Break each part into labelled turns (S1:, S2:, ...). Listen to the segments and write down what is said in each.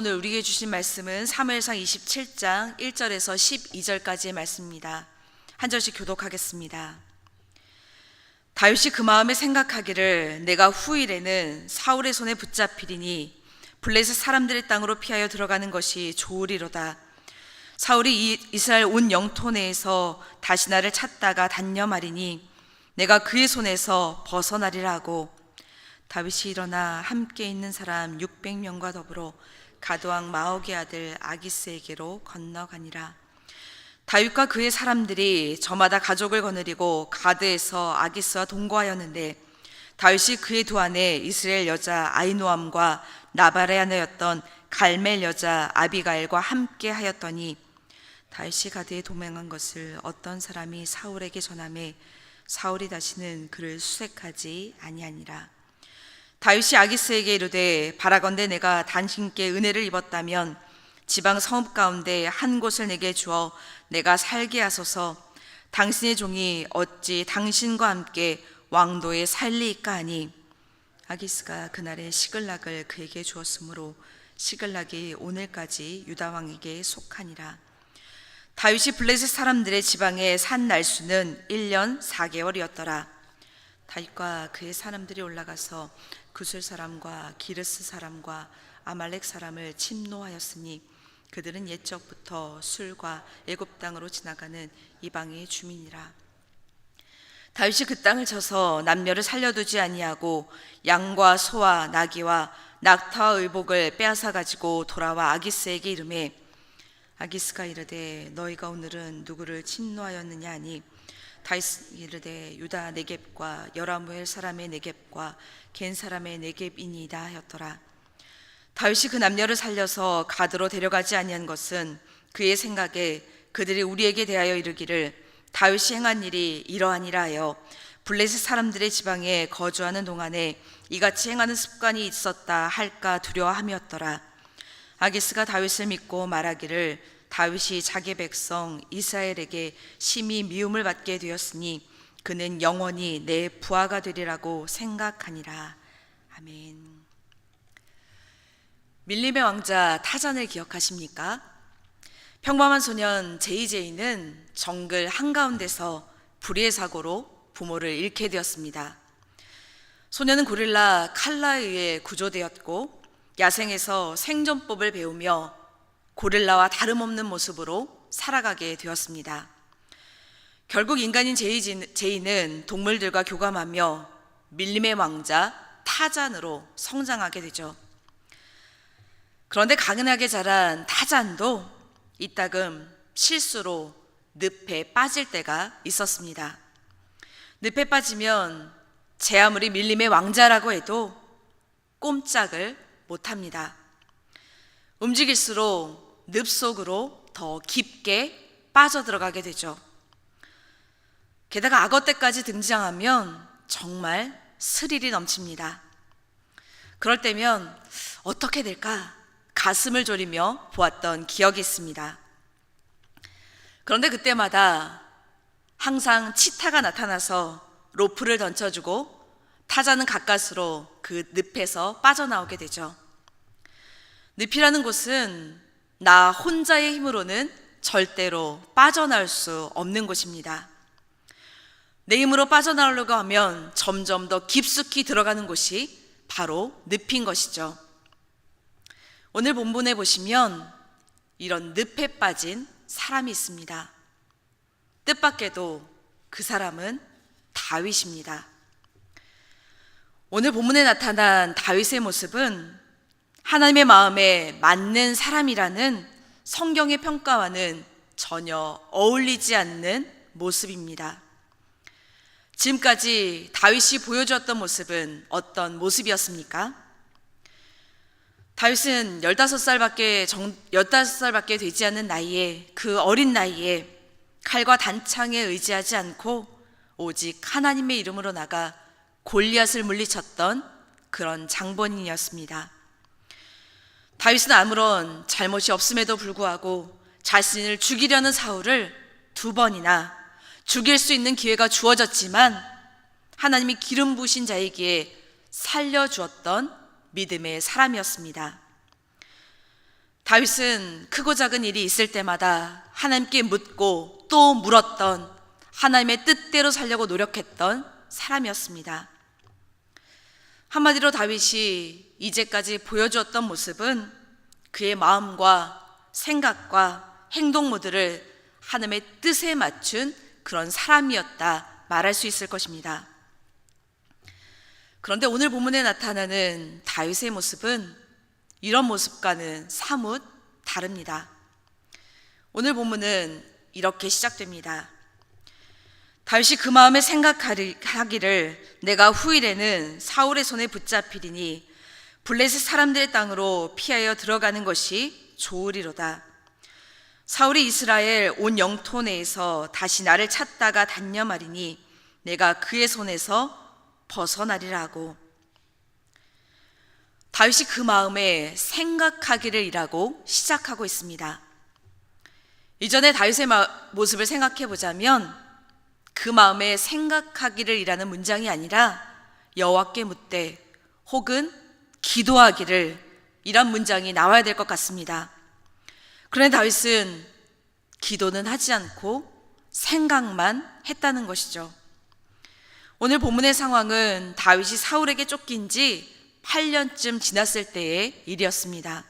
S1: 오늘 우리에게 주신 말씀은 사무엘상 27장 1절에서 12절까지의 말씀입니다. 한 절씩 교독하겠습니다. 다윗이 그 마음에 생각하기를 내가 후일에는 사울의 손에 붙잡히리니 블레셋 사람들의 땅으로 피하여 들어가는 것이 좋으리로다. 사울이 이스라엘 온 영토 내에서 다시 나를 찾다가 단념하리니 내가 그의 손에서 벗어나리라 하고, 다윗이 일어나 함께 있는 사람 600명과 더불어 가드왕 마옥의 아들 아기스에게로 건너가니라. 다윗과 그의 사람들이 저마다 가족을 거느리고 가드에서 아기스와 동거하였는데, 다윗이 그의 두 아내 이스라엘 여자 아히노암과 나발의 아내였던 갈멜 여자 아비가일과 함께 하였더니, 다윗이 가드에 도망한 것을 어떤 사람이 사울에게 전하매 사울이 다시는 그를 수색하지 아니하니라. 다윗이 아기스에게 이르되 바라건대 내가 당신께 은혜를 입었다면 지방 성읍 가운데 한 곳을 내게 주어 내가 살게 하소서. 당신의 종이 어찌 당신과 함께 왕도에 살리이까 하니, 아기스가 그날에 시글락을 그에게 주었으므로 시글락이 오늘까지 유다 왕에게 속하니라. 다윗이 블레셋 사람들의 지방에 산 날수는 1년 4개월이었더라. 다윗과 그의 사람들이 올라가서 구슬 사람과 기르스 사람과 아말렉 사람을 침노하였으니 그들은 옛적부터 술과 애굽 땅으로 지나가는 이방의 주민이라. 다윗이 그 땅을 쳐서 남녀를 살려두지 아니하고 양과 소와 나귀와 낙타와 의복을 빼앗아 가지고 돌아와 아기스에게 이르매, 아기스가 이르되 너희가 오늘은 누구를 침노하였느냐 하니, 다윗이 이르되 유다 네겝과 여라무엘 사람의 네겝과 겐 사람의 네겝이니이다 하였더라. 다윗이 그 남녀를 살려서 가드로 데려가지 아니한 것은 그의 생각에 그들이 우리에게 대하여 이르기를 다윗이 행한 일이 이러하니라 하여 블레셋 사람들의 지방에 거주하는 동안에 이같이 행하는 습관이 있었다 할까 두려워함이었더라. 아기스가 다윗을 믿고 말하기를 다윗이 자기 백성 이스라엘에게 심히 미움을 받게 되었으니 그는 영원히 내 부하가 되리라고 생각하니라. 아멘. 밀림의 왕자 타잔을 기억하십니까? 평범한 소년 제이제이는 정글 한가운데서 불의의 사고로 부모를 잃게 되었습니다. 소년은 고릴라 칼라에 의해 구조되었고 야생에서 생존법을 배우며 고릴라와 다름없는 모습으로 살아가게 되었습니다. 결국 인간인 제이는 동물들과 교감하며 밀림의 왕자 타잔으로 성장하게 되죠. 그런데 가난하게 자란 타잔도 이따금 실수로 늪에 빠질 때가 있었습니다. 늪에 빠지면 제 아무리 밀림의 왕자라고 해도 꼼짝을 못합니다. 움직일수록 늪 속으로 더 깊게 빠져들어가게 되죠. 게다가 악어 떼까지 등장하면 정말 스릴이 넘칩니다. 그럴 때면 어떻게 될까 가슴을 졸이며 보았던 기억이 있습니다. 그런데 그때마다 항상 치타가 나타나서 로프를 던져주고 타자는 가까스로 그 늪에서 빠져나오게 되죠. 늪이라는 곳은 나 혼자의 힘으로는 절대로 빠져나올 수 없는 곳입니다. 내 힘으로 빠져나오려고 하면 점점 더 깊숙이 들어가는 곳이 바로 늪인 것이죠. 오늘 본문에 보시면 이런 늪에 빠진 사람이 있습니다. 뜻밖에도 그 사람은 다윗입니다. 오늘 본문에 나타난 다윗의 모습은 하나님의 마음에 맞는 사람이라는 성경의 평가와는 전혀 어울리지 않는 모습입니다. 지금까지 다윗이 보여주었던 모습은 어떤 모습이었습니까? 다윗은 15살밖에 되지 않는 나이에, 그 어린 나이에 칼과 단창에 의지하지 않고 오직 하나님의 이름으로 나가 골리앗을 물리쳤던 그런 장본인이었습니다. 다윗은 아무런 잘못이 없음에도 불구하고 자신을 죽이려는 사울을 2번이나 죽일 수 있는 기회가 주어졌지만 하나님이 기름 부으신 자이기에 살려주었던 믿음의 사람이었습니다. 다윗은 크고 작은 일이 있을 때마다 하나님께 묻고 또 물었던, 하나님의 뜻대로 살려고 노력했던 사람이었습니다. 한마디로 다윗이 이제까지 보여주었던 모습은 그의 마음과 생각과 행동 모두를 하나님의 뜻에 맞춘 그런 사람이었다 말할 수 있을 것입니다. 그런데 오늘 본문에 나타나는 다윗의 모습은 이런 모습과는 사뭇 다릅니다. 오늘 본문은 이렇게 시작됩니다. 다윗이 그 마음에 생각하기를 내가 후일에는 사울의 손에 붙잡히리니 블레셋 사람들의 땅으로 피하여 들어가는 것이 좋으리로다. 사울이 이스라엘 온 영토 내에서 다시 나를 찾다가 단념하리니 내가 그의 손에서 벗어나리라 하고, 다윗이 그 마음에 생각하기를 이라고 시작하고 있습니다. 이전에 다윗의 모습을 생각해 보자면 그 마음에 생각하기를 이라는 문장이 아니라 여호와께 묻되 혹은 기도하기를 이란 문장이 나와야 될 것 같습니다. 그런데 다윗은 기도는 하지 않고 생각만 했다는 것이죠. 오늘 본문의 상황은 다윗이 사울에게 쫓긴 지 8년쯤 지났을 때의 일이었습니다.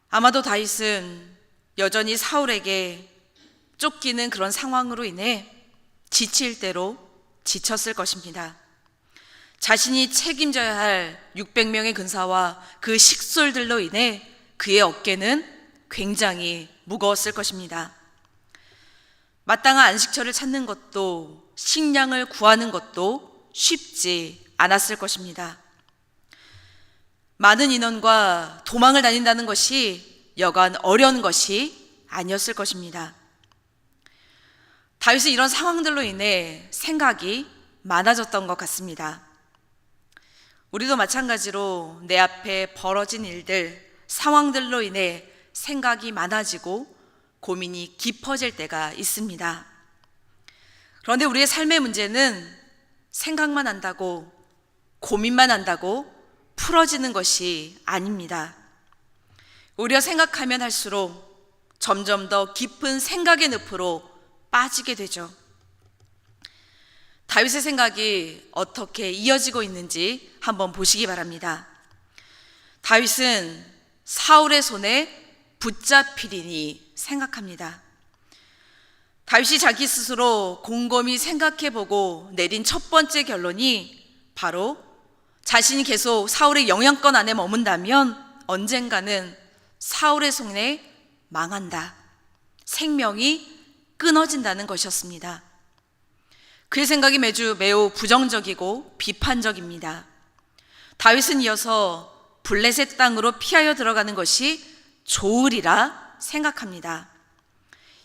S1: 아마도 다윗은 여전히 사울에게 쫓기는 그런 상황으로 인해 지칠 대로 지쳤을 것입니다. 자신이 책임져야 할 600명의 군사와 그 식솔들로 인해 그의 어깨는 굉장히 무거웠을 것입니다. 마땅한 안식처를 찾는 것도 식량을 구하는 것도 쉽지 않았을 것입니다. 많은 인원과 도망을 다닌다는 것이 여간 어려운 것이 아니었을 것입니다. 다윗은 이런 상황들로 인해 생각이 많아졌던 것 같습니다. 우리도 마찬가지로 내 앞에 벌어진 일들, 상황들로 인해 생각이 많아지고 고민이 깊어질 때가 있습니다. 그런데 우리의 삶의 문제는 생각만 한다고, 고민만 한다고 풀어지는 것이 아닙니다. 오히려 생각하면 할수록 점점 더 깊은 생각의 늪으로 빠지게 되죠. 다윗의 생각이 어떻게 이어지고 있는지 한번 보시기 바랍니다. 다윗은 사울의 손에 붙잡히리니 생각합니다. 다윗이 자기 스스로 곰곰이 생각해보고 내린 첫 번째 결론이 바로 자신이 계속 사울의 영향권 안에 머문다면 언젠가는 사울의 손에 망한다, 생명이 끊어진다는 것이었습니다. 그의 생각이 매우 부정적이고 비판적입니다. 다윗은 이어서 블레셋 땅으로 피하여 들어가는 것이 좋으리라 생각합니다.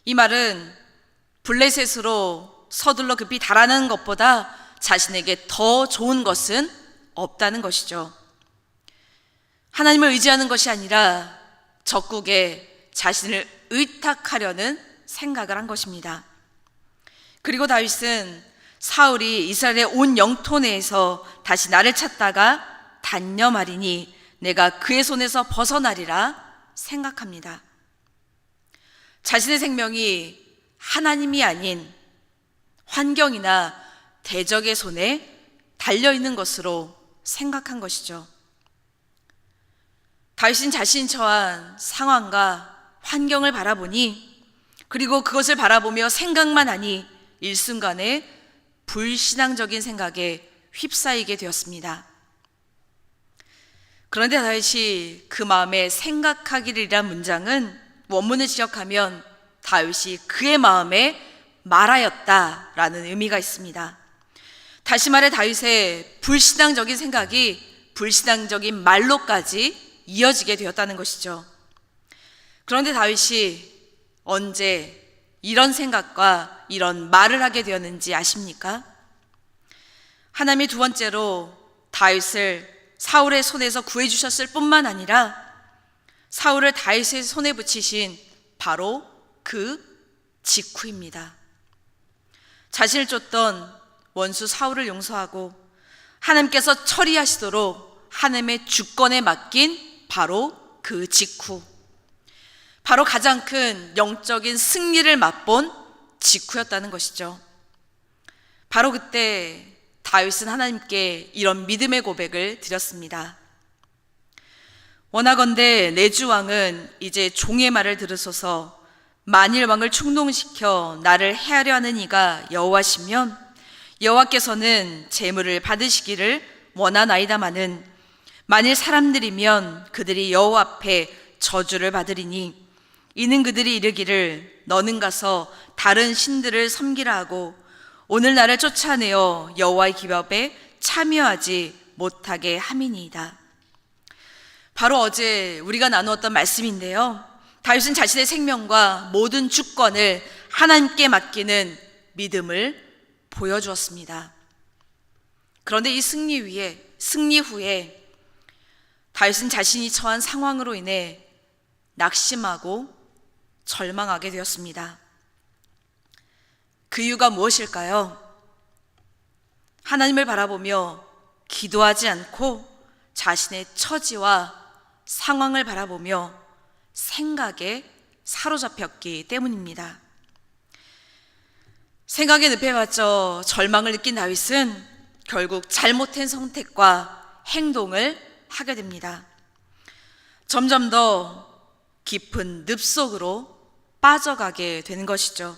S1: 이 말은 블레셋으로 서둘러 급히 달아나는 것보다 자신에게 더 좋은 것은 없다는 것이죠. 하나님을 의지하는 것이 아니라 적국에 자신을 의탁하려는 생각을 한 것입니다. 그리고 다윗은 사울이 이스라엘의 온 영토 내에서 다시 나를 찾다가 단념하리니 내가 그의 손에서 벗어나리라 생각합니다. 자신의 생명이 하나님이 아닌 환경이나 대적의 손에 달려있는 것으로 생각한 것이죠. 다윗은 자신이 처한 상황과 환경을 바라보니, 그리고 그것을 바라보며 생각만 하니 일순간에 불신앙적인 생각에 휩싸이게 되었습니다. 그런데 다윗이 그 마음에 생각하기를이란 문장은 원문을 지적하면 다윗이 그의 마음에 말하였다라는 의미가 있습니다. 다시 말해 다윗의 불신앙적인 생각이 불신앙적인 말로까지 이어지게 되었다는 것이죠. 그런데 다윗이 언제 이런 생각과 이런 말을 하게 되었는지 아십니까? 하나님이 두 번째로 다윗을 사울의 손에서 구해주셨을 뿐만 아니라 사울을 다윗의 손에 붙이신 바로 그 직후입니다. 자신을 쫓던 원수 사울을 용서하고 하나님께서 처리하시도록 하나님의 주권에 맡긴 바로 그 직후, 바로 가장 큰 영적인 승리를 맛본 직후였다는 것이죠. 바로 그때 다윗은 하나님께 이런 믿음의 고백을 드렸습니다. 원하건대 내 주 왕은 이제 종의 말을 들으소서. 만일 왕을 충동시켜 나를 해하려 하는 이가 여호와시면 여호와께서는 재물을 받으시기를 원하나이다마는 만일 사람들이면 그들이 여호와 앞에 저주를 받으리니 이는 그들이 이르기를 너는 가서 다른 신들을 섬기라 하고 오늘 나를 쫓아내어 여호와의 기업에 참여하지 못하게 함이니이다. 바로 어제 우리가 나누었던 말씀인데요, 다윗은 자신의 생명과 모든 주권을 하나님께 맡기는 믿음을 보여주었습니다. 그런데 이 승리 후에 다윗은 자신이 처한 상황으로 인해 낙심하고 절망하게 되었습니다. 그 이유가 무엇일까요? 하나님을 바라보며 기도하지 않고 자신의 처지와 상황을 바라보며 생각에 사로잡혔기 때문입니다. 생각에 늪에 빠져 절망을 느낀 다윗은 결국 잘못된 선택과 행동을 하게 됩니다. 점점 더 깊은 늪 속으로 빠져가게 되는 것이죠.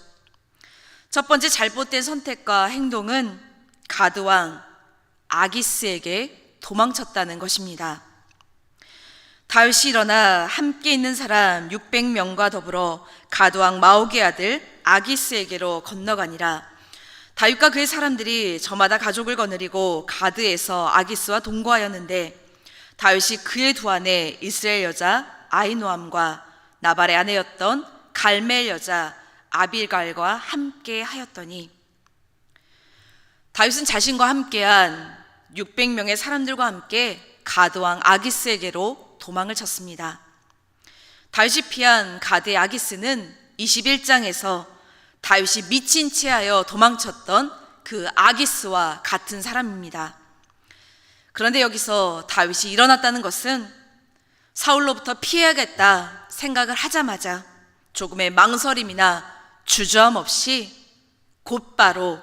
S1: 첫 번째 잘못된 선택과 행동은 가드왕 아기스에게 도망쳤다는 것입니다. 다윗이 일어나 함께 있는 사람 600명과 더불어 가드왕 마옥의 아들 아기스에게로 건너가니라. 다윗과 그의 사람들이 저마다 가족을 거느리고 가드에서 아기스와 동거하였는데 다윗이 그의 두 아내 이스라엘 여자 아히노암과 나발의 아내였던 갈멜 여자 아빌갈과 함께 하였더니, 다윗은 자신과 함께한 600명의 사람들과 함께 가드왕 아기스에게로 도망을 쳤습니다. 다윗이 피한 가드의 아기스는 21장에서 다윗이 미친 채 하여 도망쳤던 그 아기스와 같은 사람입니다. 그런데 여기서 다윗이 일어났다는 것은 사울로부터 피해야겠다 생각을 하자마자 조금의 망설임이나 주저함 없이 곧바로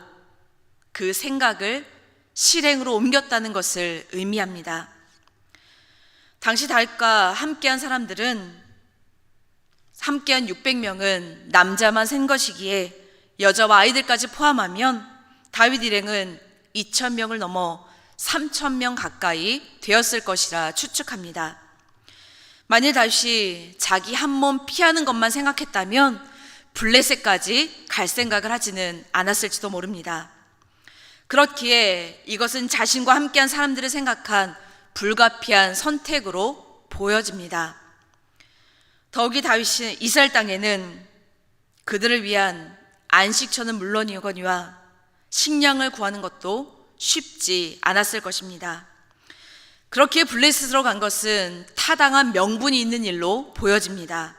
S1: 그 생각을 실행으로 옮겼다는 것을 의미합니다. 당시 다윗과 함께한 사람들은, 함께한 600명은 남자만 센 것이기에 여자와 아이들까지 포함하면 다윗 일행은 2000명을 넘어 3000명 가까이 되었을 것이라 추측합니다. 만일 다윗이 자기 한 몸 피하는 것만 생각했다면 블레셋까지 갈 생각을 하지는 않았을지도 모릅니다. 그렇기에 이것은 자신과 함께한 사람들을 생각한 불가피한 선택으로 보여집니다. 더욱이 다윗이 이스라엘 땅에는 그들을 위한 안식처는 물론이거니와 식량을 구하는 것도 쉽지 않았을 것입니다. 그렇기에 블레셋으로 간 것은 타당한 명분이 있는 일로 보여집니다.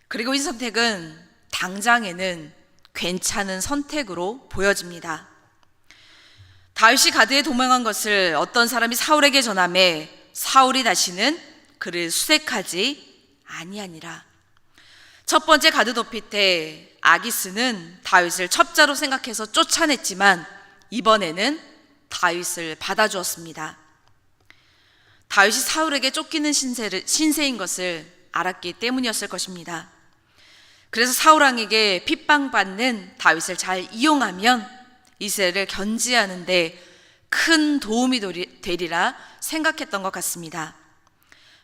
S1: 그리고 이 선택은 당장에는 괜찮은 선택으로 보여집니다. 다윗이 가드에 도망한 것을 어떤 사람이 사울에게 전하매 사울이 다시는 그를 수색하지 아니하니라. 첫 번째 가드 도피 때 아기스는 다윗을 첩자로 생각해서 쫓아냈지만 이번에는 다윗을 받아주었습니다. 다윗이 사울에게 쫓기는 신세인 것을 알았기 때문이었을 것입니다. 그래서 사울왕에게 핍박받는 다윗을 잘 이용하면 이스라엘을 견지하는 데 큰 도움이 되리라 생각했던 것 같습니다.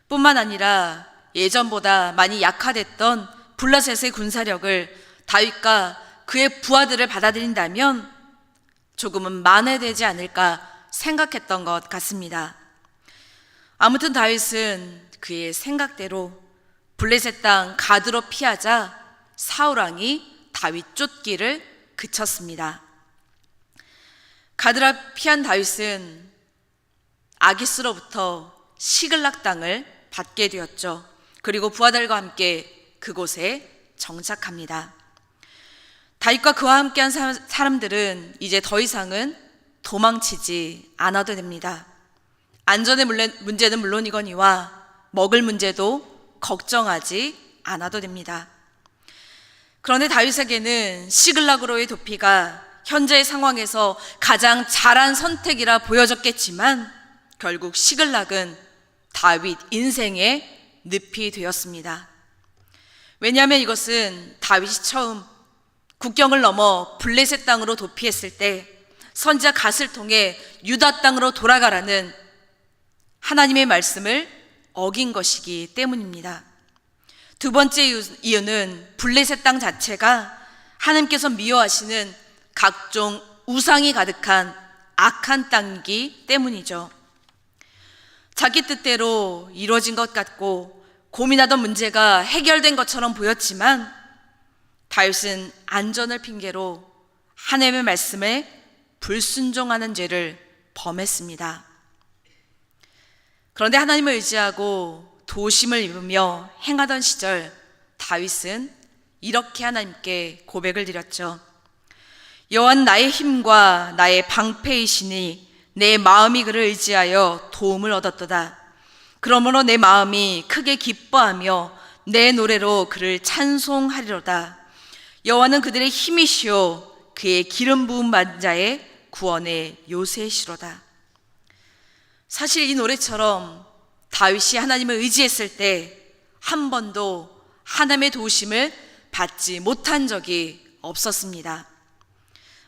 S1: 뿐만 아니라 예전보다 많이 약화됐던 블레셋의 군사력을 다윗과 그의 부하들을 받아들인다면 조금은 만회되지 않을까 생각했던 것 같습니다. 아무튼 다윗은 그의 생각대로 블레셋 땅 가드로 피하자 사울왕이 다윗 쫓기를 그쳤습니다. 가드라 피한 다윗은 아기스로부터 시글락 땅을 받게 되었죠. 그리고 부하들과 함께 그곳에 정착합니다. 다윗과 그와 함께한 사람들은 이제 더 이상은 도망치지 않아도 됩니다. 안전의 문제는 물론이거니와 먹을 문제도 걱정하지 않아도 됩니다. 그런데 다윗에게는 시글락으로의 도피가 현재의 상황에서 가장 잘한 선택이라 보여졌겠지만 결국 시글락은 다윗 인생의 늪이 되었습니다. 왜냐하면 이것은 다윗이 처음 국경을 넘어 블레셋 땅으로 도피했을 때 선지자 갓을 통해 유다 땅으로 돌아가라는 하나님의 말씀을 어긴 것이기 때문입니다. 두 번째 이유는 블레셋 땅 자체가 하나님께서 미워하시는 각종 우상이 가득한 악한 땅이기 때문이죠. 자기 뜻대로 이루어진 것 같고 고민하던 문제가 해결된 것처럼 보였지만 다윗은 안전을 핑계로 하나님의 말씀에 불순종하는 죄를 범했습니다. 그런데 하나님을 의지하고 도심을 입으며 행하던 시절 다윗은 이렇게 하나님께 고백을 드렸죠. 여호와는 나의 힘과 나의 방패이시니 내 마음이 그를 의지하여 도움을 얻었도다. 그러므로 내 마음이 크게 기뻐하며 내 노래로 그를 찬송하리로다. 여호와는 그들의 힘이시오 그의 기름 부은 만자의 구원의 요새시로다. 사실 이 노래처럼 다윗이 하나님을 의지했을 때 한 번도 하나님의 도우심을 받지 못한 적이 없었습니다.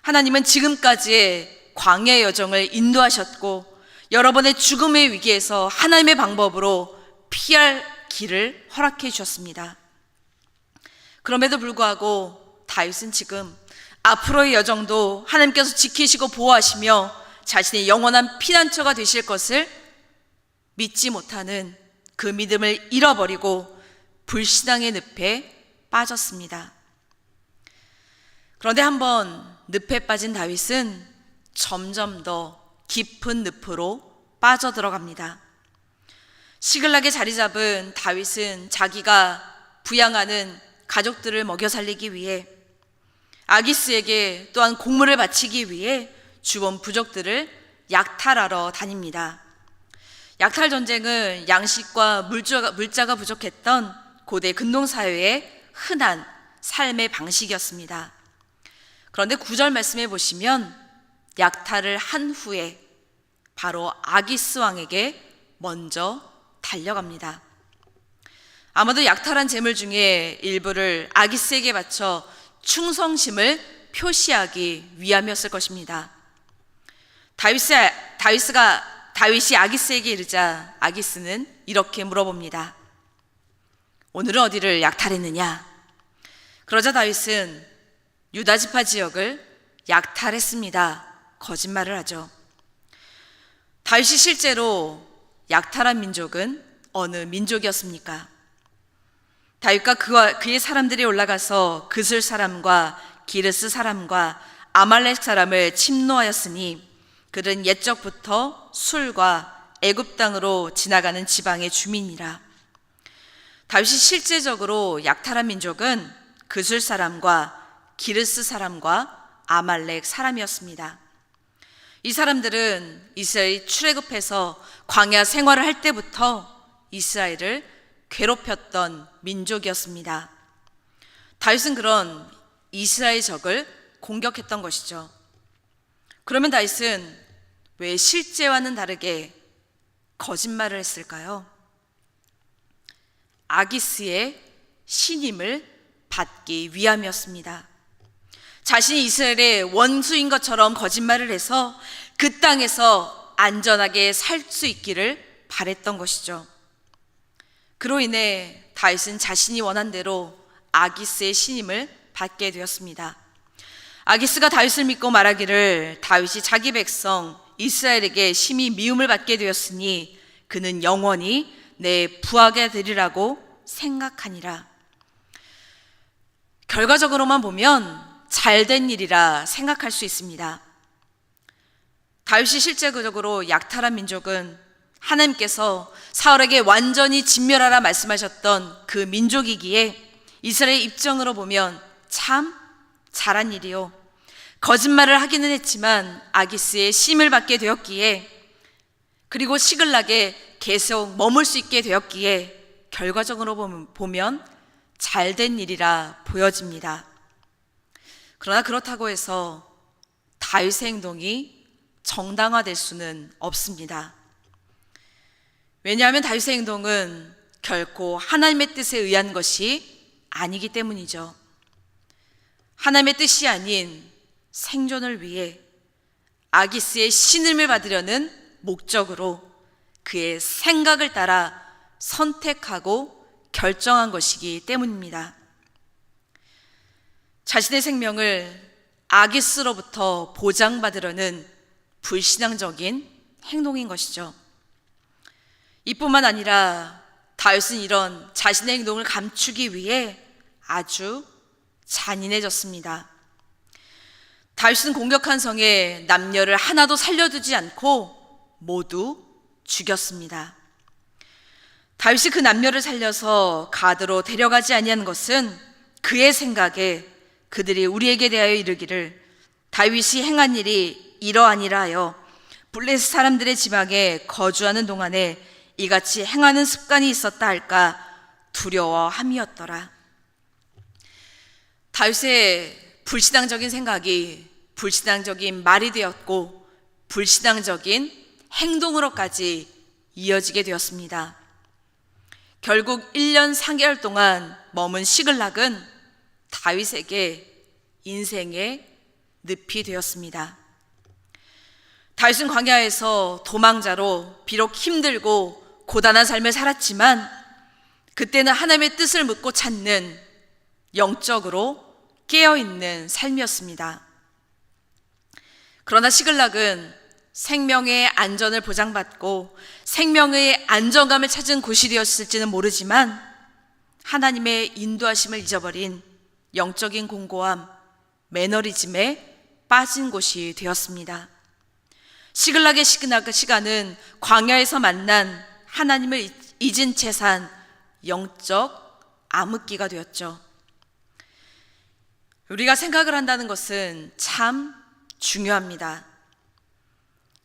S1: 하나님은 지금까지의 광야의 여정을 인도하셨고 여러 번의 죽음의 위기에서 하나님의 방법으로 피할 길을 허락해 주셨습니다. 그럼에도 불구하고 다윗은 지금 앞으로의 여정도 하나님께서 지키시고 보호하시며 자신의 영원한 피난처가 되실 것을 믿지 못하는 그 믿음을 잃어버리고 불신앙의 늪에 빠졌습니다. 그런데 한번 늪에 빠진 다윗은 점점 더 깊은 늪으로 빠져들어갑니다. 시글락에 자리 잡은 다윗은 자기가 부양하는 가족들을 먹여 살리기 위해 아기스에게 또한 공물을 바치기 위해 주변 부족들을 약탈하러 다닙니다. 약탈 전쟁은 양식과 물자가 부족했던 고대 근동사회의 흔한 삶의 방식이었습니다. 그런데 9절 말씀에 보시면 약탈을 한 후에 바로 아기스 왕에게 먼저 달려갑니다. 아마도 약탈한 재물 중에 일부를 아기스에게 바쳐 충성심을 표시하기 위함이었을 것입니다. 다윗이 아기스에게 이르자 아기스는 이렇게 물어봅니다. 오늘은 어디를 약탈했느냐? 그러자 다윗은 유다 지파 지역을 약탈했습니다. 거짓말을 하죠. 다윗이 실제로 약탈한 민족은 어느 민족이었습니까? 다윗과 그의 사람들이 올라가서 그슬 사람과 기르스 사람과 아말렉 사람을 침노하였으니 그들은 옛적부터 술과 애굽 땅으로 지나가는 지방의 주민이라. 다윗이 실제적으로 약탈한 민족은 그슬 사람과 기르스 사람과 아말렉 사람이었습니다. 이 사람들은 이스라엘이 출애굽해서 광야 생활을 할 때부터 이스라엘을 괴롭혔던 민족이었습니다. 다윗은 그런 이스라엘 적을 공격했던 것이죠. 그러면 다윗은 왜 실제와는 다르게 거짓말을 했을까요? 아기스의 신임을 받기 위함이었습니다. 자신이 이스라엘의 원수인 것처럼 거짓말을 해서 그 땅에서 안전하게 살 수 있기를 바랬던 것이죠. 그로 인해 다윗은 자신이 원한 대로 아기스의 신임을 받게 되었습니다. 아기스가 다윗을 믿고 말하기를 다윗이 자기 백성 이스라엘에게 심히 미움을 받게 되었으니 그는 영원히 내 부하게 되리라고 생각하니라. 결과적으로만 보면 잘된 일이라 생각할 수 있습니다. 다윗이 실제적으로 약탈한 민족은 하나님께서 사울에게 완전히 진멸하라 말씀하셨던 그 민족이기에 이스라엘 입장으로 보면 참 잘한 일이요. 거짓말을 하기는 했지만 아기스의 심을 받게 되었기에 그리고 시글락에 계속 머물 수 있게 되었기에 결과적으로 보면 잘된 일이라 보여집니다. 그러나 그렇다고 해서 다윗의 행동이 정당화될 수는 없습니다. 왜냐하면 다윗의 행동은 결코 하나님의 뜻에 의한 것이 아니기 때문이죠. 하나님의 뜻이 아닌 생존을 위해 아기스의 신임을 받으려는 목적으로 그의 생각을 따라 선택하고 결정한 것이기 때문입니다. 자신의 생명을 아기스로부터 보장받으려는 불신앙적인 행동인 것이죠. 이뿐만 아니라 다윗은 이런 자신의 행동을 감추기 위해 아주 잔인해졌습니다. 다윗은 공격한 성에 남녀를 하나도 살려두지 않고 모두 죽였습니다. 다윗이 그 남녀를 살려서 가드로 데려가지 아니한 것은 그의 생각에 그들이 우리에게 대하여 이르기를 다윗이 행한 일이 이러하니라 하여 블레셋 사람들의 지방에 거주하는 동안에 이같이 행하는 습관이 있었다 할까 두려워함이었더라. 다윗의 불신앙적인 생각이 불신앙적인 말이 되었고 불신앙적인 행동으로까지 이어지게 되었습니다. 결국 1년 3개월 동안 머문 시글락은 다윗에게 인생의 늪이 되었습니다. 다윗은 광야에서 도망자로 비록 힘들고 고단한 삶을 살았지만 그때는 하나님의 뜻을 묻고 찾는 영적으로 깨어있는 삶이었습니다. 그러나 시글락은 생명의 안전을 보장받고 생명의 안정감을 찾은 곳이 되었을지는 모르지만 하나님의 인도하심을 잊어버린 영적인 공고함, 매너리즘에 빠진 곳이 되었습니다. 시글락의 시간은 광야에서 만난 하나님을 잊은 채 산 영적 암흑기가 되었죠. 우리가 생각을 한다는 것은 참 중요합니다.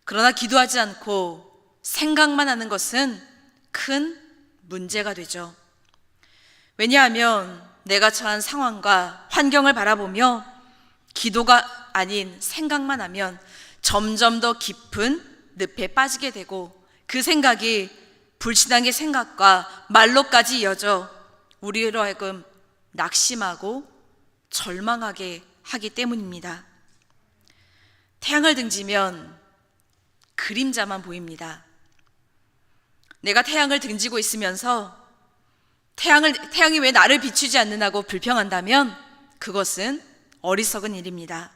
S1: 그러나 기도하지 않고 생각만 하는 것은 큰 문제가 되죠. 왜냐하면 내가 처한 상황과 환경을 바라보며 기도가 아닌 생각만 하면 점점 더 깊은 늪에 빠지게 되고 그 생각이 불신앙의 생각과 말로까지 이어져 우리로 하여금 낙심하고 절망하게 하기 때문입니다. 태양을 등지면 그림자만 보입니다. 내가 태양을 등지고 있으면서 태양이 왜 나를 비추지 않느냐고 불평한다면 그것은 어리석은 일입니다.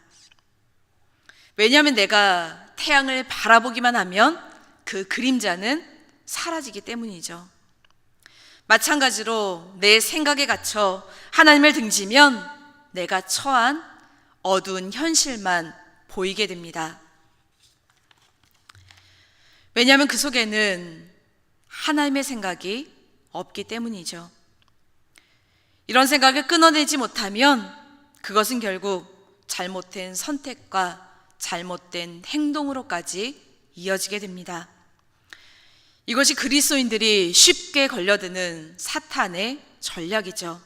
S1: 왜냐하면 내가 태양을 바라보기만 하면 그 그림자는 사라지기 때문이죠. 마찬가지로 내 생각에 갇혀 하나님을 등지면 내가 처한 어두운 현실만 보이게 됩니다. 왜냐하면 그 속에는 하나님의 생각이 없기 때문이죠. 이런 생각을 끊어내지 못하면 그것은 결국 잘못된 선택과 잘못된 행동으로까지 이어지게 됩니다. 이것이 그리스도인들이 쉽게 걸려드는 사탄의 전략이죠.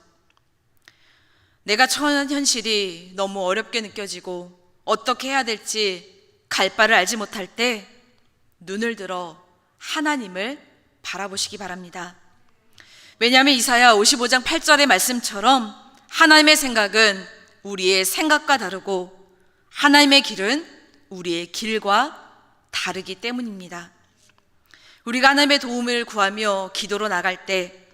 S1: 내가 처한 현실이 너무 어렵게 느껴지고 어떻게 해야 될지 갈 바를 알지 못할 때 눈을 들어 하나님을 바라보시기 바랍니다. 왜냐하면 이사야 55장 8절의 말씀처럼 하나님의 생각은 우리의 생각과 다르고 하나님의 길은 우리의 길과 다르기 때문입니다. 우리가 하나님의 도움을 구하며 기도로 나갈 때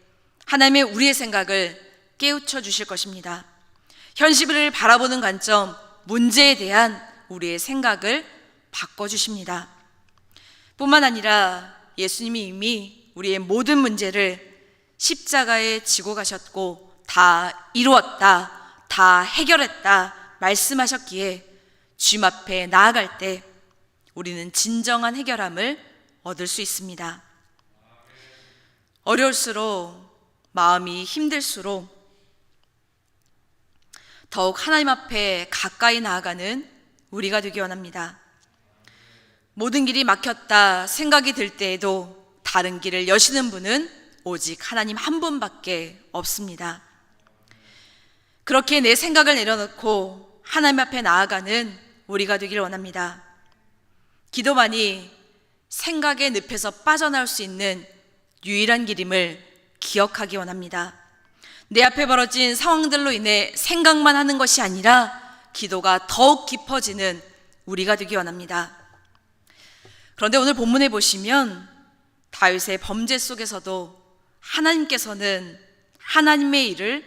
S1: 하나님의 우리의 생각을 깨우쳐 주실 것입니다. 현실을 바라보는 관점, 문제에 대한 우리의 생각을 바꿔주십니다. 뿐만 아니라 예수님이 이미 우리의 모든 문제를 십자가에 지고 가셨고 다 이루었다, 다 해결했다 말씀하셨기에 주님 앞에 나아갈 때 우리는 진정한 해결함을 얻을 수 있습니다. 어려울수록 마음이 힘들수록 더욱 하나님 앞에 가까이 나아가는 우리가 되기 원합니다. 모든 길이 막혔다 생각이 들 때에도 다른 길을 여시는 분은 오직 하나님 한 분밖에 없습니다. 그렇게 내 생각을 내려놓고 하나님 앞에 나아가는 우리가 되길 원합니다. 기도만이 생각의 늪에서 빠져나올 수 있는 유일한 길임을 기억하기 원합니다. 내 앞에 벌어진 상황들로 인해 생각만 하는 것이 아니라 기도가 더욱 깊어지는 우리가 되기 원합니다. 그런데 오늘 본문에 보시면 다윗의 범죄 속에서도 하나님께서는 하나님의 일을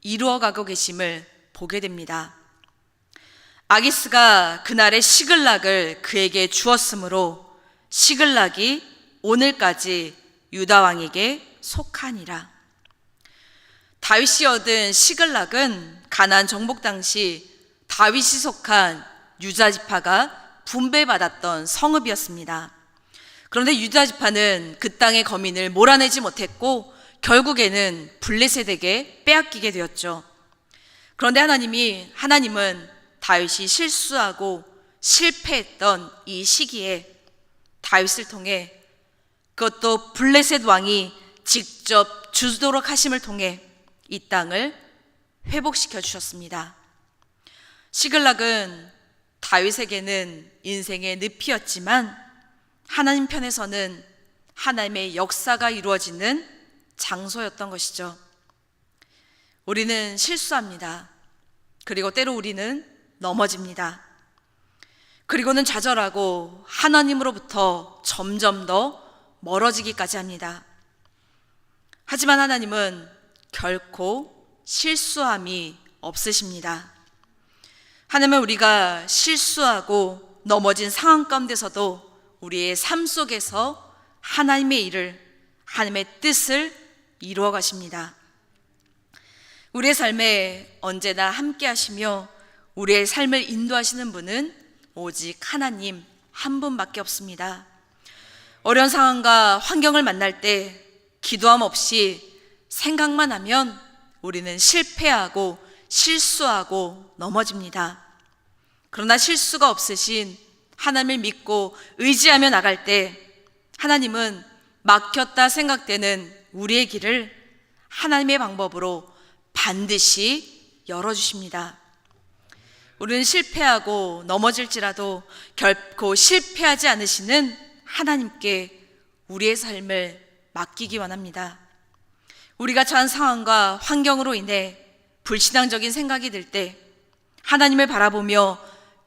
S1: 이루어가고 계심을 보게 됩니다. 아기스가 그날의 시글락을 그에게 주었으므로 시글락이 오늘까지 유다 왕에게 속하니라. 다윗이 얻은 시글락은 가나안 정복 당시 다윗이 속한 유다 지파가 분배받았던 성읍이었습니다. 그런데 유다 지파는 그 땅의 거민을 몰아내지 못했고 결국에는 블레셋에게 빼앗기게 되었죠. 그런데 하나님은 다윗이 실수하고 실패했던 이 시기에 다윗을 통해, 그것도 블레셋 왕이 직접 주도록 하심을 통해 이 땅을 회복시켜 주셨습니다. 시글락은 다윗에게는 인생의 늪이었지만 하나님 편에서는 하나님의 역사가 이루어지는 장소였던 것이죠. 우리는 실수합니다. 그리고 때로 우리는 넘어집니다. 그리고는 좌절하고 하나님으로부터 점점 더 멀어지기까지 합니다. 하지만 하나님은 결코 실수함이 없으십니다. 하나님은 우리가 실수하고 넘어진 상황 가운데서도 우리의 삶 속에서 하나님의 일을, 하나님의 뜻을 이루어 가십니다. 우리의 삶에 언제나 함께 하시며 우리의 삶을 인도하시는 분은 오직 하나님 한 분밖에 없습니다. 어려운 상황과 환경을 만날 때 기도함 없이 생각만 하면 우리는 실패하고 실수하고 넘어집니다. 그러나 실수가 없으신 하나님을 믿고 의지하며 나갈 때 하나님은 막혔다 생각되는 우리의 길을 하나님의 방법으로 반드시 열어주십니다. 우리는 실패하고 넘어질지라도 결코 실패하지 않으시는 하나님께 우리의 삶을 맡기기 원합니다. 우리가 처한 상황과 환경으로 인해 불신앙적인 생각이 들 때 하나님을 바라보며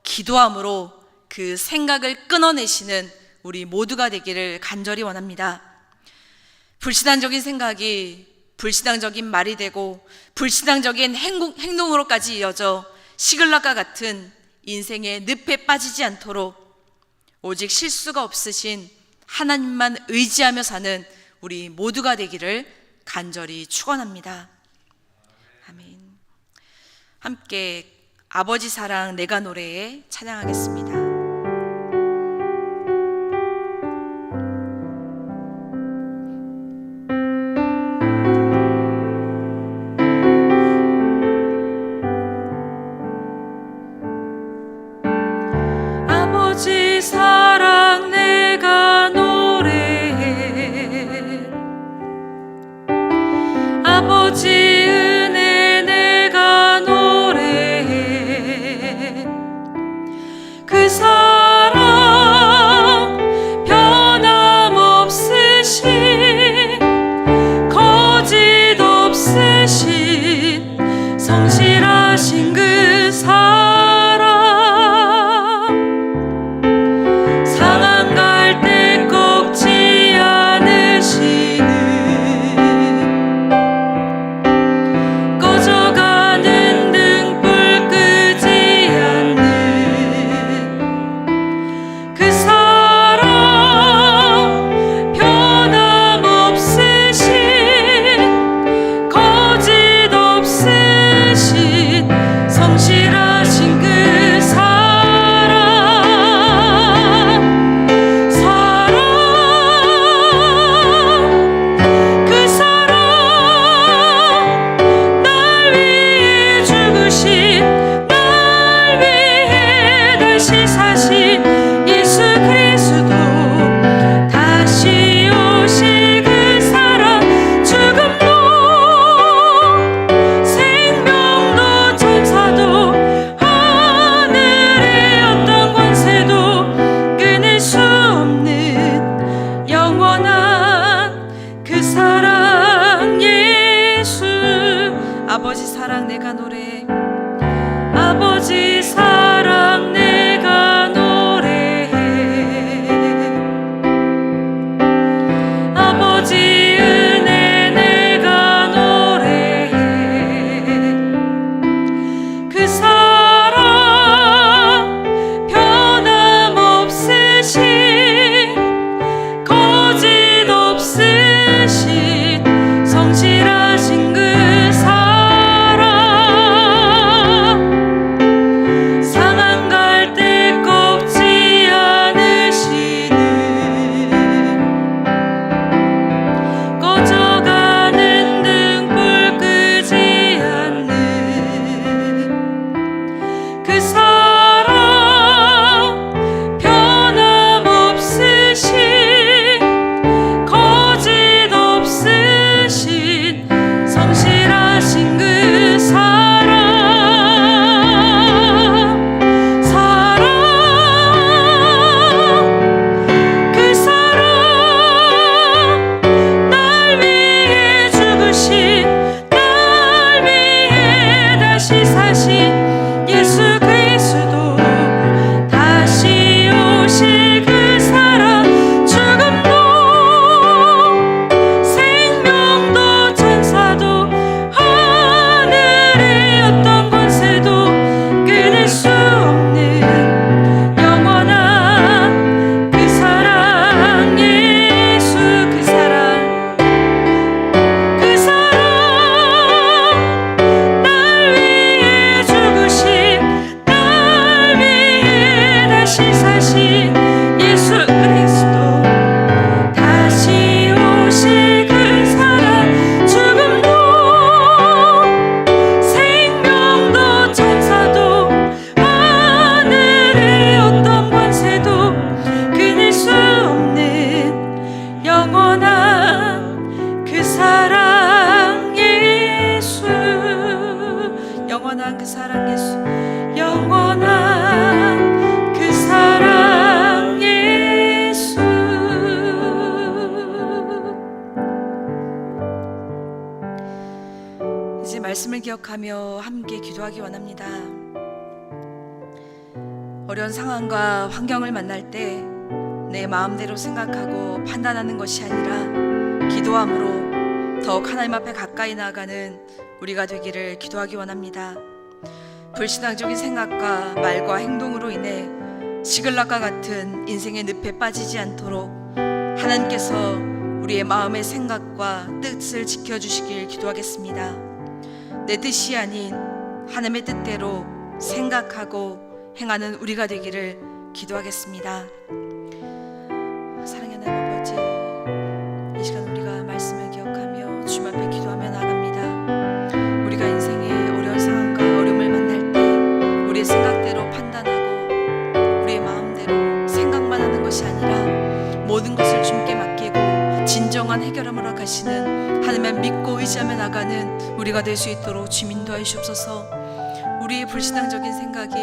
S1: 기도함으로 그 생각을 끊어내시는 우리 모두가 되기를 간절히 원합니다. 불신앙적인 생각이 불신앙적인 말이 되고 불신앙적인 행동으로까지 이어져 시글락과 같은 인생의 늪에 빠지지 않도록 오직 실수가 없으신 하나님만 의지하며 사는 우리 모두가 되기를 간절히 축원합니다. 아멘. 함께 아버지 사랑 내가 노래에 찬양하겠습니다.
S2: 아버지 사랑 내가 노래해, 아버지 은혜 내가 노래해. 그 사랑 변함없으신, 거짓 없으신, 성실하신 그 사랑, 거짓 없으신
S1: 아버지 사랑 내가 노래해.
S2: 아버지 사랑 내가 노래해. 아버지 은혜 내가 노래해. 그 사랑 변함없으신 거짓 없으신 성실하신 그 사랑 상한 갈대 꺾지 않으시는 꺼져가는 등불 끄지 않는 그 사랑 변함없으신 거짓 없으신 성실하신 그 사랑 그 사랑 날 위해 죽으신 날 위해 다시 사신 예수 그리스도 다시 오실 그 사랑 죽음도 생명도 천사도 하늘의 어떤 권세도 끊을 수 없는 영원한 그 사랑 예수 그 사랑 그 사랑 날 위해 죽으신 날 위해 다시 사신 예수 그리스도 다시 오실 그 사랑 죽음도 생명도 천사도 하늘의 어떤 권세도 끊을 수 없는 영원한 그 사랑 예수
S1: 영원한 그 사랑 예수.
S2: 영원한 그 사랑 예수
S1: 이제 말씀을 기억하며 함께 기도하기 원합니다. 어려운 상황과 환경을 만날 때 내 마음대로 생각하고 판단하는 것이 아니라 기도함으로 더욱 하나님 앞에 가까이 나아가는 우리가 되기를 기도하기 원합니다. 불신앙적인 생각과 말과 행동으로 인해 시글락과 같은 인생의 늪에 빠지지 않도록 하나님께서 우리의 마음의 생각과 뜻을 지켜주시길 기도하겠습니다. 내 뜻이 아닌 하나님의 뜻대로 생각하고 행하는 우리가 되기를 기도하겠습니다. 사랑하는 하나님 아버지, 이 시간 우리가 말씀을 기억하며 주님 앞에 기도하며 나갑니다. 우리가 인생의 어려운 상황과 어려움을 만날 때 우리의 생각대로 판단하고 우리의 마음대로 생각만 하는 것이 아니라 모든 것을 주님께 맡기고 진정한 해결함을 허락하시는 하나님만 믿고 의지하며 나가는 우리가 될 수 있도록 주님 인도하여 주옵소서. 우리의 불신앙적인 생각이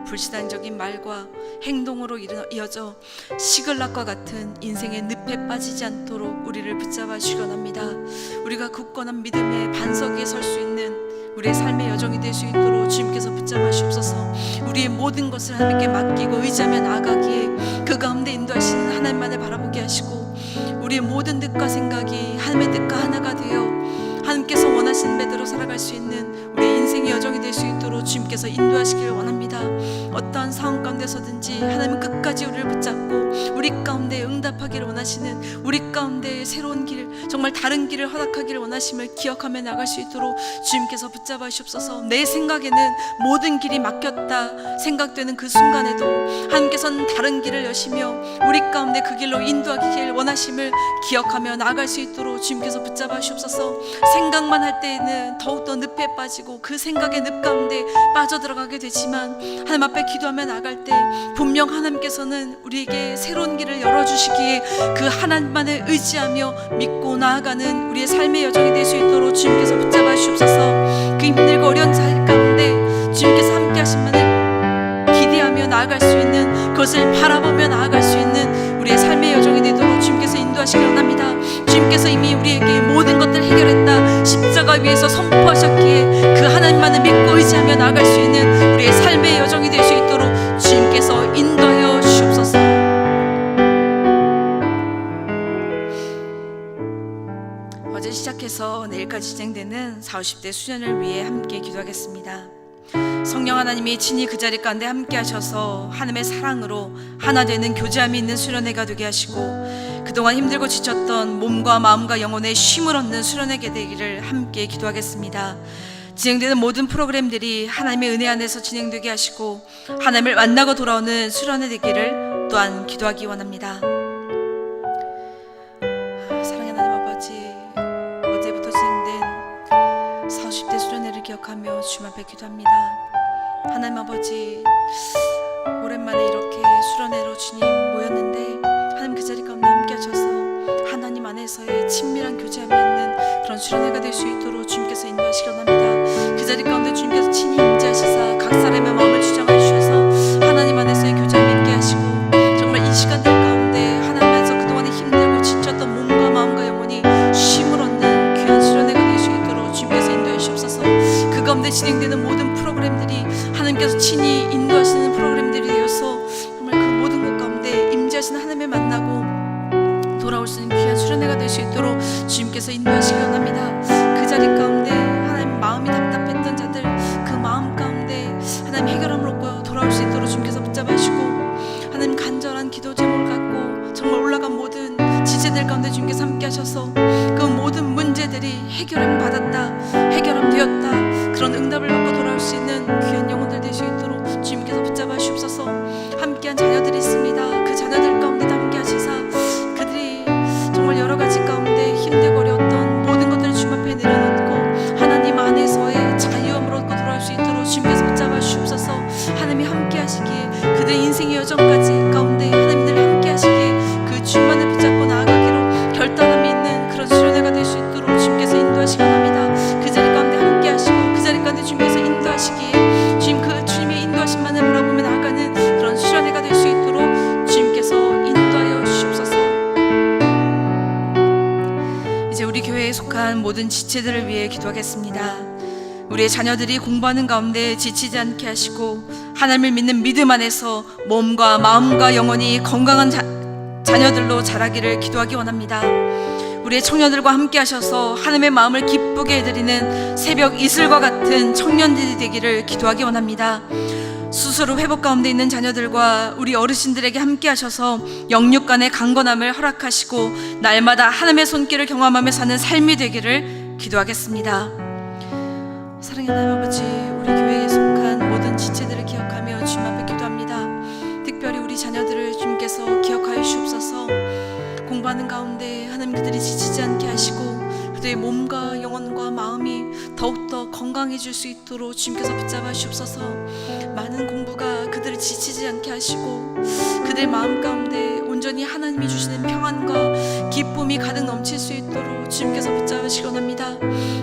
S1: 불신앙적인 말과 행동으로 이어져 시글락과 같은 인생의 늪에 빠지지 않도록 우리를 붙잡아 주시옵소서. 우리가 굳건한 믿음의 반석 위에 설 수 있는 우리의 삶의 여정이 될 수 있도록 주님께서 붙잡아 주옵소서. 우리의 모든 것을 하나님께 맡기고 의지하며 나아가기에 그 가운데 인도하시는 하나님만을 바라보게 하시고 우리의 모든 뜻과 생각이 하나님의 뜻과 하나가 되어 하나님께서 원하시는 대로 살아갈 수 있는 우리의 인생의 여정이 될 수 있도록 주님께서 인도하시기를 원합니다. 어떠한 상황 가운데서든지 하나님은 끝까지 우리를 붙잡고 우리 가운데 응답하기를 원하시는 우리 가운데 새로운 길, 정말 다른 길을 허락하기를 원하심을 기억하며 나갈 수 있도록 주님께서 붙잡아 주옵소서. 내 생각에는 모든 길이 막혔다 생각되는 그 순간에도 하나님께서는 다른 길을 여시며 우리 가운데 그 길로 인도하기를 원하심을 기억하며 나아갈 수 있도록 주님께서 붙잡아 주옵소서. 생각만 할 때에는 더욱더 늪에 빠지고 그 생각의 늪 가운데 빠져들어가게 되지만 하나님 앞에 기도하며 나아갈 때 분명 하나님께서는 우리에게 새로운 길을 열어주시기에 그 하나님만을 의지하며 믿고 나아가는 우리의 삶의 여정이 될 수 있도록 주님께서 붙잡아 주옵소서. 그 힘들고 어려운 자리 가운데 주님께서 함께 하신만을 기대하며 나아갈 수 있는 그것을 바라보며 나아갈 수 있는 우리의 삶의 여정이 되도록 주님께서 인도하시기 원합니다. 주님 주님께서 이미 우리에게 모든 것들을 해결했다 십자가 위에서 선포하셨기에 그 하나님만을 믿고 의지하며 나아갈 수 있는 우리의 삶의 여정이 될 수 있도록 주님께서 인도하여 주옵소서. 어제 시작해서 내일까지 진행되는 40, 50대 수련을 위해 함께 기도하겠습니다. 성령 하나님이 친히 그 자리 가운데 함께 하셔서 하나님의 사랑으로 하나 되는 교제함이 있는 수련회가 되게 하시고 그동안 힘들고 지쳤던 몸과 마음과 영혼의 쉼을 얻는 수련회가 되기를 함께 기도하겠습니다. 진행되는 모든 프로그램들이 하나님의 은혜 안에서 진행되게 하시고 하나님을 만나고 돌아오는 수련회 되기를 또한 기도하기 원합니다. 사랑의 하나님 아버지, 어제부터 진행된 40, 50대 수련회를 기억하며 주님 앞에 기도합니다. 하나님 아버지, 오랜만에 이렇게 수련회로 주님 모였는데 하나님 그 자리 가운데 함께 하셔서 하나님 안에서의 친밀한 교제함이 있는 그런 수련회가 될 수 있도록 주님께서 인도하시기 원합니다. 그 자리 가운데 주님께서 친히 임재하시사 각 사람의 마음을 주장하여 주셔서 하나님 안에서의 교제함이 있게 하시고 정말 이 시간들 가운데 하나님 안에서 그동안에 힘들고 지쳤던 몸과 마음과 영혼이 쉼을 얻는 귀한 수련회가 될 수 있도록 주님께서 인도해 주옵소서. 그 가운데 진행되는 모든 프로그램들이 하나님께서 친히 인도하시는 프로그램들이 되어서 정말 그 모든 것 가운데 임재하시는 하나님을 만나고 돌아올 수 있는 귀한 수련회가 될 수 있도록 주님께서 인도하시기 원합니다. 그 자리 가운데 하나님 마음이 답답했던 자들 그 마음 가운데 하나님 해결함을 얻고 돌아올 수 있도록 주님께서 붙잡아 주시고 하나님 간절한 기도 제목을 갖고 정말 올라간 모든 지체들 가운데 주님께서 함께 하셔서 그 모든 문제들이 해결함 받았다, 해결함 되었다, 그런 응답을 받고 돌아올 수 있는 귀한 영혼들 될 수 있도록 주님께서 붙잡아 주옵소서. 함께한 자녀들이 있습니다. 그 자녀들 가운데도 함께 하시사 그들이 정말 여러 가지 가운데 힘들고 어려웠던 모든 것들을 주님 앞에 내려놓고 하나님 안에서의 자유함을 얻고 돌아올 수 있도록 주님께서 붙잡아 주옵소서. 하나님이 함께 하시기에 그들의 인생의 여정까지 가운데 하나님들 함께 하시기에 그 주님만을 붙잡고 나아가기로 결단함이 있는 그런 수련회가 될 수 있도록 주님께서 인도하시기 원합니다. 그 자리 가운데 함께 하시고 그 자리 가운데 주님께서 인도하시기에 주님 그 주님의 인도하심만을 바라보며 나아가는 그런 수련회가 될 수 있도록 주님께서 인도하여 주시옵소서. 이제 우리 교회에 속한 모든 지체들을 위해 기도하겠습니다. 우리의 자녀들이 공부하는 가운데 지치지 않게 하시고 하나님을 믿는 믿음 안에서 몸과 마음과 영혼이 건강한 자녀들로 자라기를 기도하기 원합니다. 우리의 청년들과 함께 하셔서 하나님의 마음을 기쁘게 해드리는 새벽 이슬과 같은 청년들이 되기를 기도하기 원합니다. 스스로 회복 가운데 있는 자녀들과 우리 어르신들에게 함께 하셔서 영육 간의 강건함을 허락하시고 날마다 하나님의 손길을 경험하며 사는 삶이 되기를 기도하겠습니다. 사랑의 하나님 아버지, 우리 교회에 속한 모든 지체들을 기억하며 주님 앞에 기도합니다. 특별히 우리 자녀들을 주님께서 기억하여 주옵소서. 공부하는 가운데 하나님 그들이 지치지 않게 하시고 그들의 몸과 영혼과 마음이 더욱더 건강해질 수 있도록 주님께서 붙잡아 주옵소서. 많은 공부가 그들을 지치지 않게 하시고 그들의 마음 가운데 온전히 하나님이 주시는 평안과 기쁨이 가득 넘칠 수 있도록 주님께서 붙잡아 주시기 원합니다.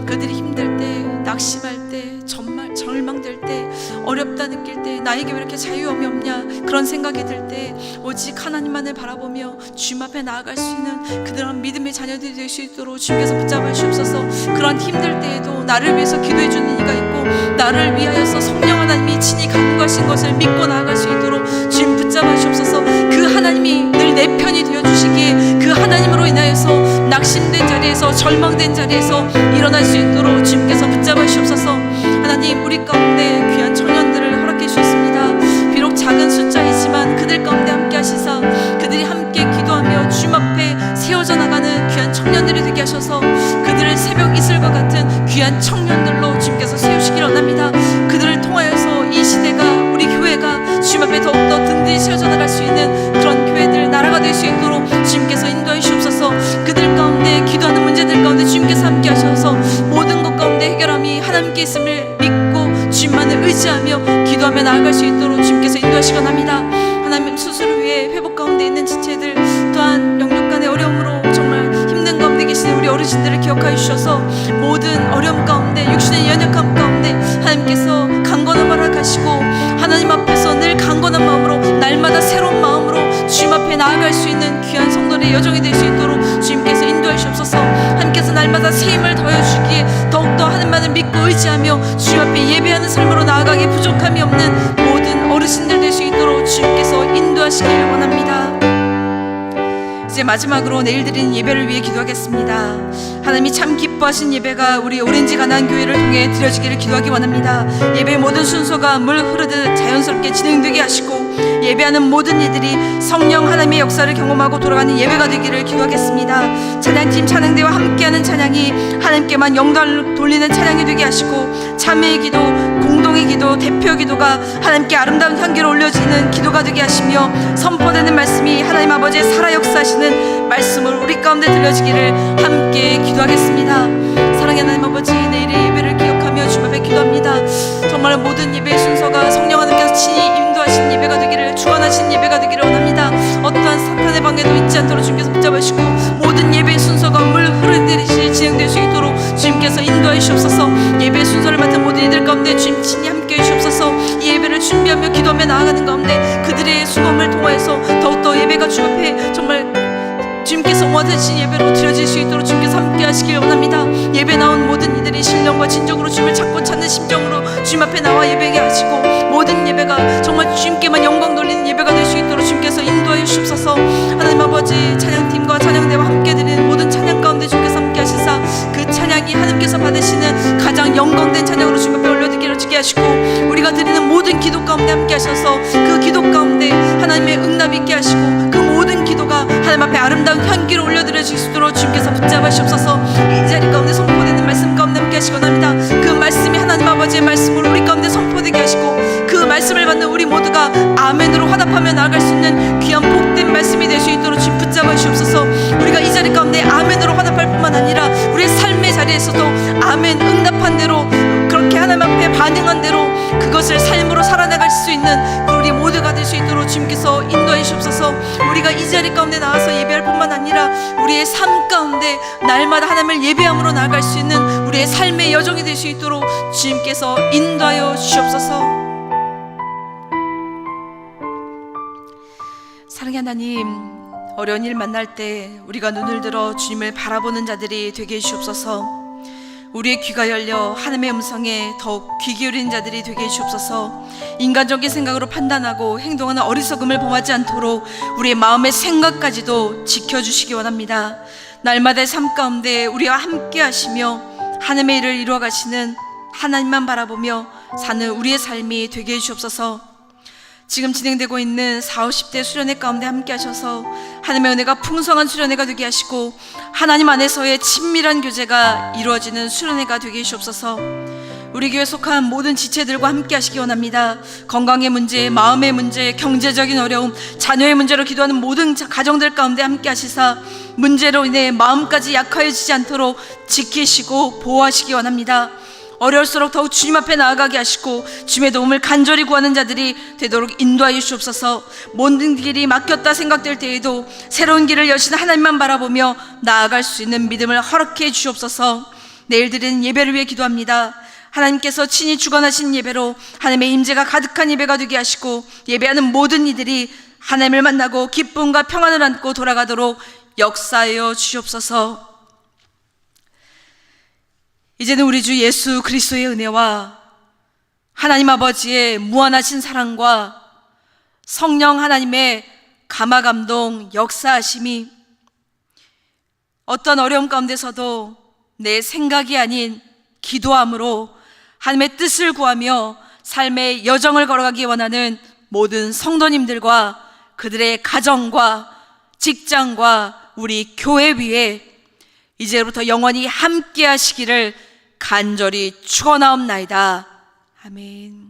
S1: 그들이 힘들 때, 낙심할 때, 정말 절망될 때, 어렵다 느낄 때, 나에게 왜 이렇게 자유함이 없냐 그런 생각이 들 때 오직 하나님만을 바라보며 주님 앞에 나아갈 수 있는 그들은 믿음의 자녀들이 될 수 있도록 주님께서 붙잡아 주옵소서. 그런 힘들 때에도 나를 위해서 기도해 주는 이가 있고 나를 위하여서 성령 하나님이 친히 간구하신 것을 믿고 나아갈 수 있도록 주님 붙잡아 주옵소서. 그 하나님이 늘 내 편이 되어 주시기에 그 하나님으로 인하여서 낙심된 자리에서 절망된 자리에서 일어날 수 있도록 주님께서 붙잡아 주옵소서. 하나님 우리 가운데 귀한 청년들을 허락해 주셨습니다. 비록 작은 숫자이지만 그들 가운데 함께 하시사 그들이 함께 기도하며 주님 앞에 세워져 나가는 귀한 청년들이 되게 하셔서 그들을 새벽 이슬과 같은 귀한 청년들로 주님께서 세우시기를 원합니다. 그들을 통하여서 이 시대가 우리 교회가 주님 앞에 더욱더 든든히 세워져 나갈 수 있는 그런 교회들 나라가 될 수 있도록 주님께서 인도해 주옵소서. 그들 가운데 기도하는 문제들 가운데 주님께서 함께 하셔서 모든 것 가운데 해결함이 하나님께 있음을 믿고 주님만을 의지하며 기도하며 나아갈 수 있도록 주님께서 인도하시기 원합니다. 하나님 스스로 위해 회복 가운데 있는 지체들 또한 영육 간의 어려움으로 정말 힘든 가운데 계시는 우리 어르신들을 기억하여 주셔서 모든 어려움 가운데 육신의 연약함 가운데 하나님께서 강건함을 허락하시고 하나님 앞에서 늘 강건한 마음으로 날마다 새로운 마음으로 주님 앞에 나아갈 수 있는 귀한 성도의 여정이 될 수 있도록 주님께서 인도해 인도하시옵소서. 하나님께서 날마다 새 힘을 더해주시기에 더욱더 하나님만을 믿고 의지하며 주님 앞에 예배하는 삶으로 나아가기 부족함이 없는 모든 어르신들 될 수 있도록 주님께서 인도하시길 원합니다. 이제 마지막으로 내일 드리는 예배를 위해 기도하겠습니다. 하나님이 참 기뻐하신 예배가 우리 오렌지 가나안 교회를 통해 드려지기를 기도하기 원합니다. 예배의 모든 순서가 물 흐르듯 자연스럽게 진행되게 하시고 예배하는 모든 이들이 성령 하나님의 역사를 경험하고 돌아가는 예배가 되기를 기도하겠습니다. 찬양팀 찬양대와 함께하는 찬양이 하나님께만 영광을 돌리는 찬양이 되게 하시고 참회의 기도, 공동의 기도, 대표 기도가 하나님께 아름다운 향기를 올려지는 기도가 되게 하시며 선포되는 말씀이 하나님 아버지의 살아 역사하시는 말씀을 우리 가운데 들려지기를 함께 기도하겠습니다. 사랑의 하나님 아버지, 내일의 예배를 기억하며 주님 앞에 기도합니다. 정말 모든 예배의 순서가 성령 하나님께서 친히 인도하신 예배가 되기를, 주관하신 예배가 되기를 원합니다. 어떠한 사탄의 방해도 있지 않도록 주님께서 붙잡으시고 모든 예배의 순서가 물 흐르듯이 진행될 수 있도록 주님께서 인도해 주시옵소서. 예배의 순서를 맡은 모든 이들 가운데 주님 친히 함께해 주시옵소서. 이 예배를 준비하며 기도하며 나아가는 가운데 그들의 수고함을 통하여서 더욱더 예배가 주님 앞에 정말 주님께서 원하신 예배로 드려질 수 있도록 주님께서 함께 하시길 원합니다. 예배 나온 모든 이들이 신령과 진정으로 주님을 찾고 찾는 심정으로 주님 앞에 나와 예배하게 하시고 모든 예배가 정말 주님께만 영광 돌리는 예배가 될 수 있도록 주님께서 인도하여 주옵소서. 하나님 아버지, 찬양팀과 찬양대와 함께 드리는 모든 찬양 가운데 주님께서 함께 하시사 그 찬양이 하나님께서 받으시는 가장 영광된 찬양으로 주님 앞에 올려드리기를 주게 하시고 우리가 드리는 모든 기도 가운데 함께 하셔서 그 기도 가운데 하나님의 응답이 있게 하시고 그 모든 기도가 하나님 앞에 아름다운 향기를 올려드려 주시도록 주님께서 붙잡아 주옵소서. 이 자리 가운데 선포되는 말씀 가운데 함께 하시기 원합니다. 그 말씀이 하나님 아버지의 말씀으로 우리 가운데 선포되게 하시고 그 말씀을 받는 우리 모두가 아멘으로 화답하며 나아갈 수 있는 귀한 복된 말씀이 될 수 있도록 주님 붙잡아 주옵소서. 우리가 이 자리 가운데 아멘으로 화답할 뿐만 아니라 우리의 삶의 자리에서도 아멘 응답한 대로 그렇게 하나님 앞에 반응한 대로 그것을 삶으로 살아나갈 수 있는 우리 모두가 될 수 있도록 주님께서 인도해 주옵소서. 우리가 이 자리 가운데 나와서 예배할 뿐만 아니라 우리의 삶 가운데 날마다 하나님을 예배함으로 나아갈 수 있는 우리의 삶의 여정이 될 수 있도록 주님께서 인도하여 주옵소서. 사랑의 하나님, 어려운 일 만날 때 우리가 눈을 들어 주님을 바라보는 자들이 되게 해주옵소서. 우리의 귀가 열려 하나님의 음성에 더욱 귀 기울이는 자들이 되게 해주옵소서. 인간적인 생각으로 판단하고 행동하는 어리석음을 범하지 않도록 우리의 마음의 생각까지도 지켜주시기 원합니다. 날마다의 삶 가운데 우리와 함께 하시며 하나님의 일을 이루어 가시는 하나님만 바라보며 사는 우리의 삶이 되게 해주옵소서. 지금 진행되고 있는 40, 50대 수련회 가운데 함께 하셔서 하나님의 은혜가 풍성한 수련회가 되게 하시고 하나님 안에서의 친밀한 교제가 이루어지는 수련회가 되게 해주옵소서. 우리 교회 속한 모든 지체들과 함께 하시기 원합니다. 건강의 문제, 마음의 문제, 경제적인 어려움, 자녀의 문제로 기도하는 모든 가정들 가운데 함께 하시사 문제로 인해 마음까지 약하여지지 않도록 지키시고 보호하시기 원합니다. 어려울수록 더욱 주님 앞에 나아가게 하시고 주님의 도움을 간절히 구하는 자들이 되도록 인도하여 주옵소서. 모든 길이 막혔다 생각될 때에도 새로운 길을 여시는 하나님만 바라보며 나아갈 수 있는 믿음을 허락해 주옵소서. 내일 드리는 예배를 위해 기도합니다. 하나님께서 친히 주관하신 예배로 하나님의 임재가 가득한 예배가 되게 하시고 예배하는 모든 이들이 하나님을 만나고 기쁨과 평안을 안고 돌아가도록 역사하여 주옵소서. 이제는 우리 주 예수 그리스도의 은혜와 하나님 아버지의 무한하신 사랑과 성령 하나님의 감화감동 역사하심이 어떤 어려움 가운데서도 내 생각이 아닌 기도함으로 하나님의 뜻을 구하며 삶의 여정을 걸어가기 원하는 모든 성도님들과 그들의 가정과 직장과 우리 교회 위에 이제부터 영원히 함께 하시기를 간절히 축원하옵나이다. 아멘.